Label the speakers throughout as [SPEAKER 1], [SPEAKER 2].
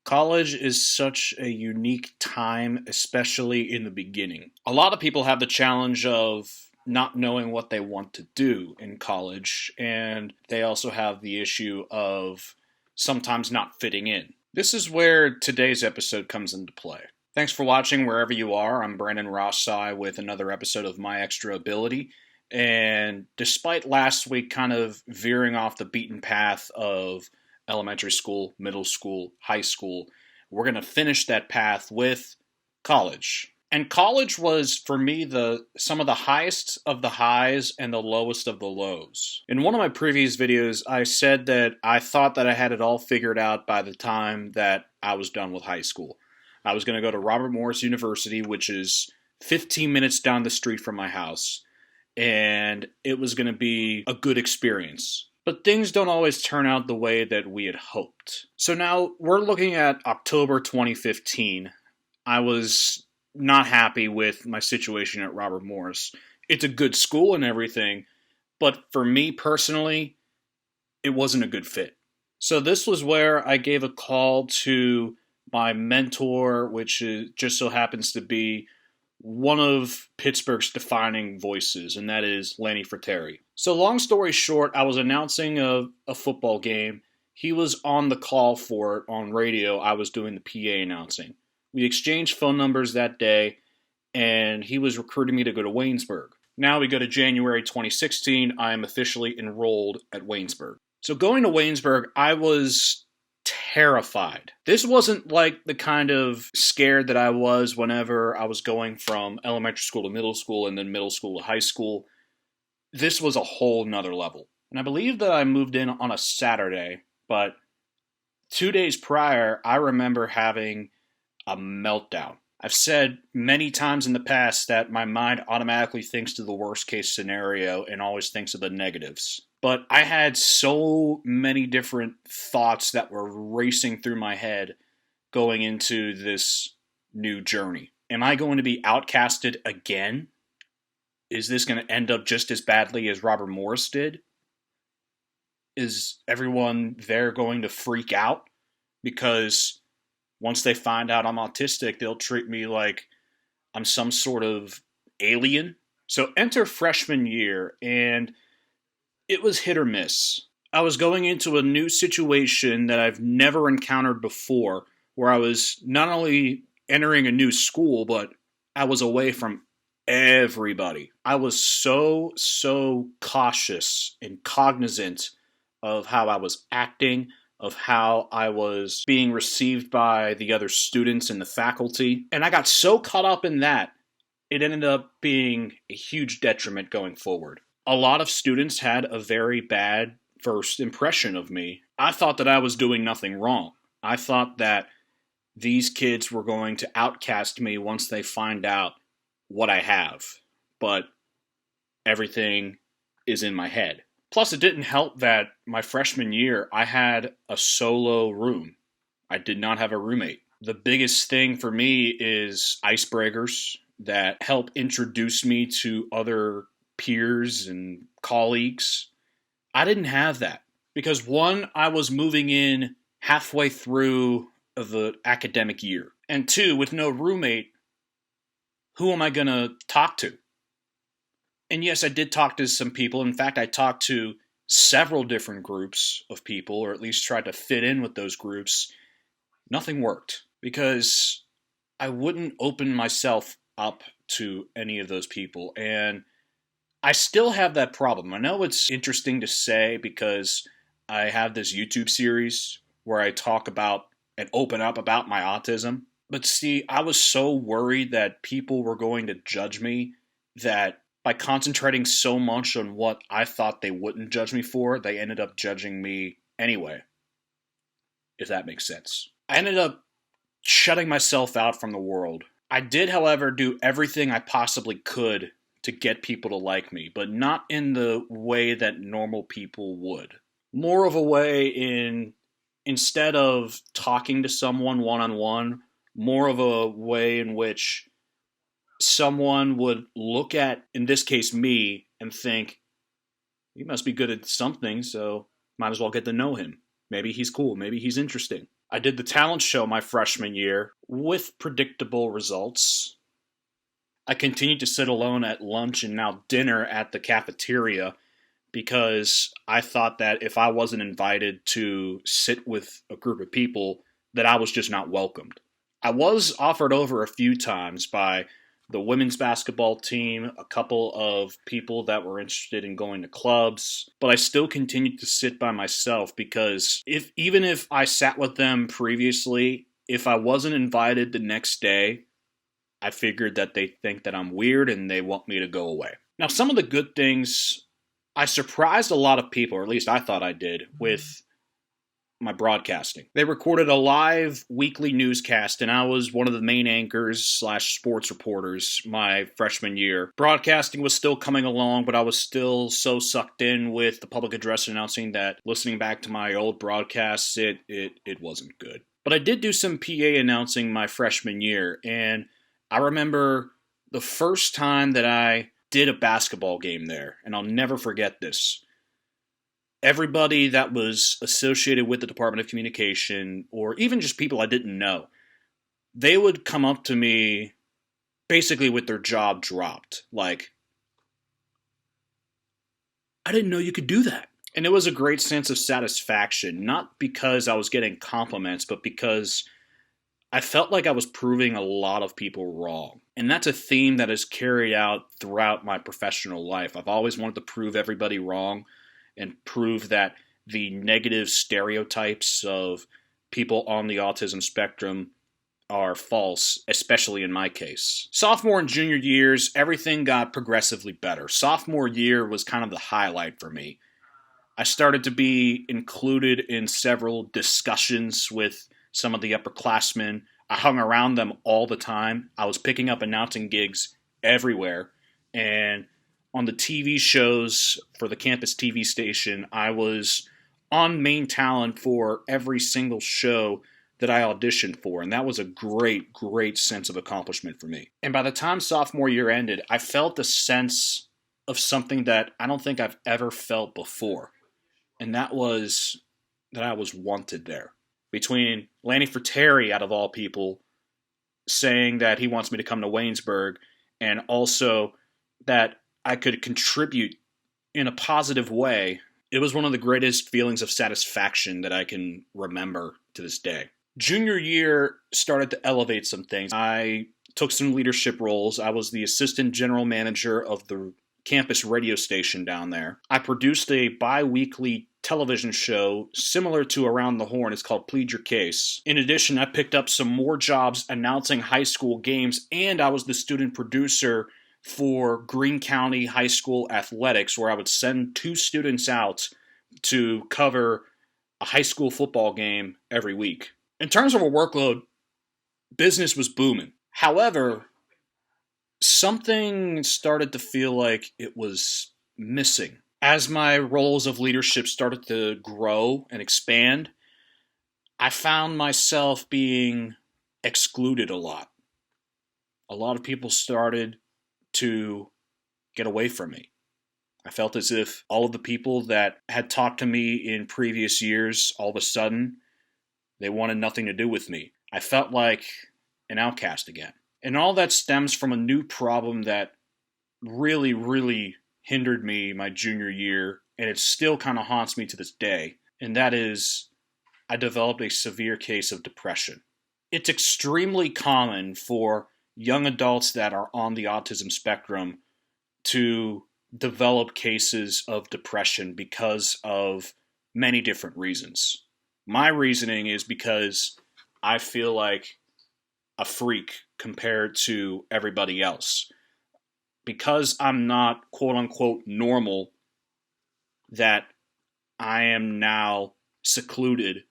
[SPEAKER 1] College is such a unique time, especially in the beginning. A lot of people have the challenge of not knowing what they want to do in college, and they also have the issue of sometimes not fitting in. This is where today's episode comes into play. Thanks for watching wherever you are. I'm Brandon Rossai with another episode of My Extra Ability. And despite last week kind of veering off the beaten path of elementary school, middle school, high school, we're going to finish that path with college. And college was, for me, some of the highest of the highs and the lowest of the lows. In one of my previous videos, I said that I thought that I had it all figured out by the time that I was done with high school. I was going to go to Robert Morris University, which is 15 minutes down the street from my house, and it was going to be a good experience. But things don't always turn out the way that we had hoped. So now we're looking at October 2015. I was not happy with my situation at Robert Morris. It's a good school and everything, but for me personally, it wasn't a good fit. So this was where I gave a call to my mentor, just so happens to be one of Pittsburgh's defining voices, and that is Lanny Fratteri. So long story short, I was announcing a football game. He was on the call for it on radio. I was doing the PA announcing. We exchanged phone numbers that day, and he was recruiting me to go to Waynesburg. Now we go to January 2016. I am officially enrolled at Waynesburg. So going to Waynesburg, I was terrified. This wasn't like the kind of scared that I was whenever I was going from elementary school to middle school and then middle school to high school. This was a whole nother level. And I believe that I moved in on a Saturday, but 2 days prior, I remember having a meltdown. I've said many times in the past that my mind automatically thinks to the worst case scenario and always thinks of the negatives. But I had so many different thoughts that were racing through my head going into this new journey. Am I going to be outcasted again? Is this going to end up just as badly as Robert Morris did? Is everyone there going to freak out? Because once they find out I'm autistic, they'll treat me like I'm some sort of alien. So enter freshman year, and it was hit or miss. I was going into a new situation that I've never encountered before, where I was not only entering a new school, but I was away from everybody. I was so cautious and cognizant of how I was acting, of how I was being received by the other students and the faculty. And I got so caught up in that, it ended up being a huge detriment going forward. A lot of students had a very bad first impression of me. I thought that I was doing nothing wrong. I thought that these kids were going to outcast me once they find out what I have. But everything is in my head. Plus, it didn't help that my freshman year, I had a solo room. I did not have a roommate. The biggest thing for me is icebreakers that help introduce me to other peers and colleagues. I didn't have that because one, I was moving in halfway through the academic year. And two, with no roommate, who am I going to talk to? And yes, I did talk to some people. In fact, I talked to several different groups of people, or at least tried to fit in with those groups. Nothing worked because I wouldn't open myself up to any of those people. And I still have that problem. I know it's interesting to say because I have this YouTube series where I talk about and open up about my autism. But see, I was so worried that people were going to judge me that by concentrating so much on what I thought they wouldn't judge me for, they ended up judging me anyway, if that makes sense. I ended up shutting myself out from the world. I did, however, do everything I possibly could to get people to like me, but not in the way that normal people would. More of a way instead of talking to someone one-on-one, more of a way in which someone would look at, in this case, me, and think, he must be good at something, so might as well get to know him. Maybe he's cool. Maybe he's interesting. I did the talent show my freshman year with predictable results. I continued to sit alone at lunch and now dinner at the cafeteria because I thought that if I wasn't invited to sit with a group of people, that I was just not welcomed. I was offered over a few times by the women's basketball team, a couple of people that were interested in going to clubs, but I still continued to sit by myself because even if I sat with them previously, if I wasn't invited the next day, I figured that they think that I'm weird and they want me to go away. Now, some of the good things, I surprised a lot of people, or at least I thought I did, with my broadcasting. They recorded a live weekly newscast, and I was one of the main anchors / sports reporters my freshman year. Broadcasting was still coming along, but I was still so sucked in with the public address announcing that listening back to my old broadcasts, it wasn't good. But I did do some PA announcing my freshman year, and I remember the first time that I did a basketball game there, and I'll never forget this. Everybody that was associated with the Department of Communication, or even just people I didn't know, they would come up to me basically with their jaw dropped. Like, I didn't know you could do that. And it was a great sense of satisfaction, not because I was getting compliments, but because I felt like I was proving a lot of people wrong. And that's a theme that is carried out throughout my professional life. I've always wanted to prove everybody wrong and prove that the negative stereotypes of people on the autism spectrum are false, especially in my case. Sophomore and junior years, everything got progressively better. Sophomore year was kind of the highlight for me. I started to be included in several discussions with some of the upperclassmen. I hung around them all the time. I was picking up announcing gigs everywhere. And on the TV shows for the campus TV station, I was on main talent for every single show that I auditioned for. And that was a great, great sense of accomplishment for me. And by the time sophomore year ended, I felt a sense of something that I don't think I've ever felt before. And that was that I was wanted there. Between Lanny Fratteri, out of all people, saying that he wants me to come to Waynesburg, and also that I could contribute in a positive way, it was one of the greatest feelings of satisfaction that I can remember to this day. Junior year started to elevate some things. I took some leadership roles. I was the assistant general manager of the campus radio station down there. I produced a bi-weekly television show similar to Around the Horn. It's called Plead Your Case. In addition, I picked up some more jobs announcing high school games, and I was the student producer for Greene County High School athletics, where I would send 2 students out to cover a high school football game every week. In terms of a workload, business was booming. However, something started to feel like it was missing. As my roles of leadership started to grow and expand, I found myself being excluded a lot. A lot of people started to get away from me. I felt as if all of the people that had talked to me in previous years, all of a sudden, they wanted nothing to do with me. I felt like an outcast again. And all that stems from a new problem that really, really hindered me my junior year, and it still kind of haunts me to this day. And that is, I developed a severe case of depression. It's extremely common for young adults that are on the autism spectrum to develop cases of depression because of many different reasons. My reasoning is because I feel like a freak compared to everybody else. Because I'm not quote-unquote normal, that I am now secluded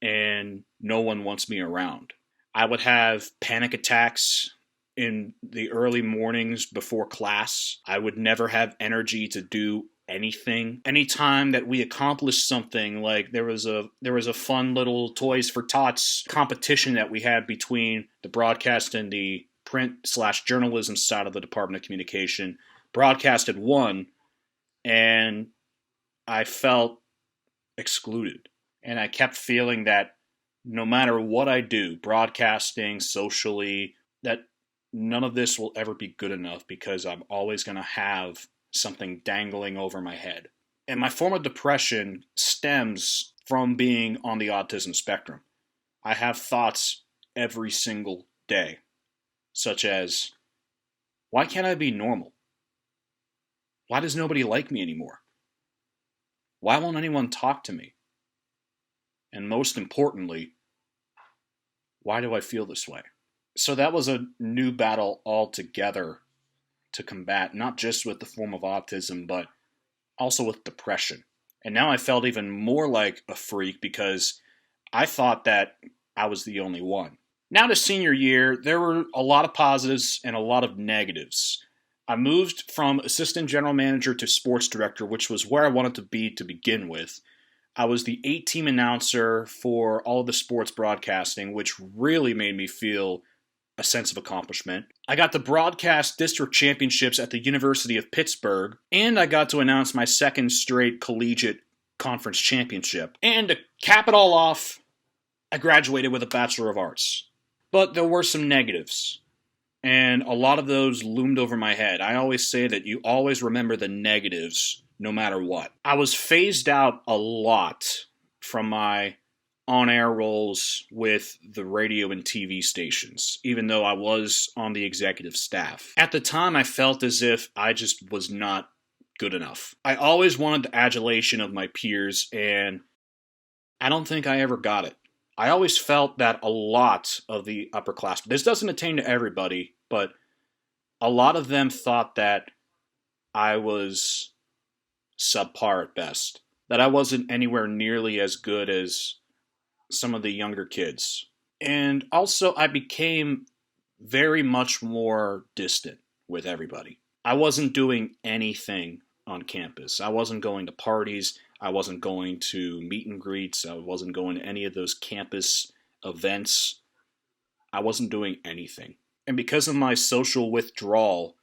[SPEAKER 1] and no one wants me around. I would have panic attacks in the early mornings before class. I would never have energy to do anything. Anytime that we accomplished something, like there was a fun little Toys for Tots competition that we had between the broadcast and the print/journalism side of the Department of Communication. Broadcast had won, and I felt excluded. And I kept feeling that no matter what I do, broadcasting, socially, that none of this will ever be good enough because I'm always going to have something dangling over my head. And my form of depression stems from being on the autism spectrum. I have thoughts every single day, such as, why can't I be normal? Why does nobody like me anymore? Why won't anyone talk to me? And most importantly, why do I feel this way? So that was a new battle altogether to combat, not just with the form of autism, but also with depression. And now I felt even more like a freak because I thought that I was the only one. Now to senior year, there were a lot of positives and a lot of negatives. I moved from assistant general manager to sports director, which was where I wanted to be to begin with. I was the 8-team announcer for all of the sports broadcasting, which really made me feel a sense of accomplishment. I got to broadcast district championships at the University of Pittsburgh, and I got to announce my second straight collegiate conference championship. And to cap it all off, I graduated with a Bachelor of Arts. But there were some negatives, and a lot of those loomed over my head. I always say that you always remember the negatives no matter what. I was phased out a lot from my on-air roles with the radio and TV stations, even though I was on the executive staff. At the time, I felt as if I just was not good enough. I always wanted the adulation of my peers, and I don't think I ever got it. I always felt that a lot of the upperclassmen, this doesn't attain to everybody, but a lot of them thought that I was subpar at best, that I wasn't anywhere nearly as good as some of the younger kids. And also, I became very much more distant with everybody. I wasn't doing anything on campus. I wasn't going to parties. I wasn't going to meet and greets. I wasn't going to any of those campus events. I wasn't doing anything. And because of my social withdrawal,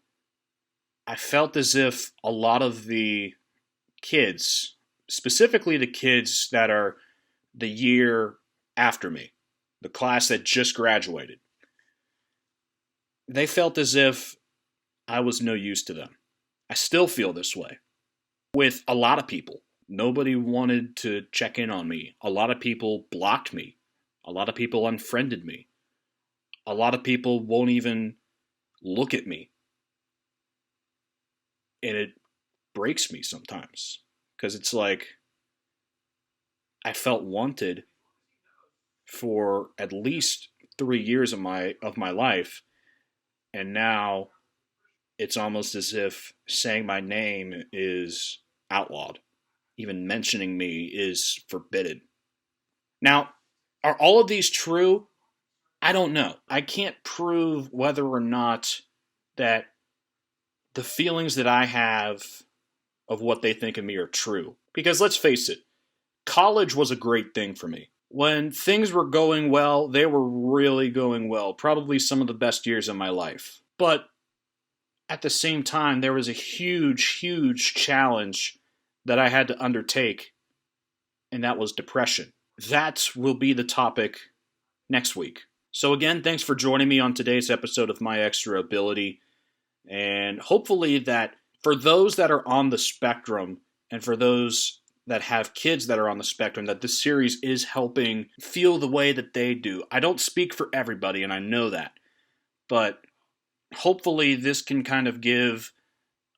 [SPEAKER 1] I felt as if a lot of the kids, specifically the kids that are the year after me, the class that just graduated, they felt as if I was no use to them. I still feel this way with a lot of people. Nobody wanted to check in on me. A lot of people blocked me. A lot of people unfriended me. A lot of people won't even look at me. And it breaks me sometimes because it's like I felt wanted for at least 3 years of my life, and now it's almost as if saying my name is outlawed. Even mentioning me is forbidden. Now, are all of these true? I don't know. I can't prove whether or not that the feelings that I have of what they think of me are true. Because let's face it, college was a great thing for me. When things were going well, they were really going well. Probably some of the best years of my life. But at the same time, there was a huge, huge challenge that I had to undertake, and that was depression. That will be the topic next week. So again, thanks for joining me on today's episode of My Extra Ability, and hopefully that for those that are on the spectrum, and for those that have kids that are on the spectrum, that this series is helping feel the way that they do. I don't speak for everybody, and I know that, but hopefully this can kind of give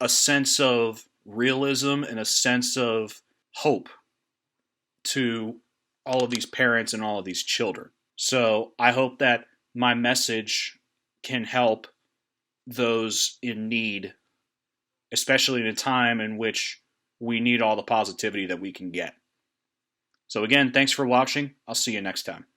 [SPEAKER 1] a sense of realism and a sense of hope to all of these parents and all of these children. So I hope that my message can help those in need, especially in a time in which we need all the positivity that we can get. So again, thanks for watching. I'll see you next time.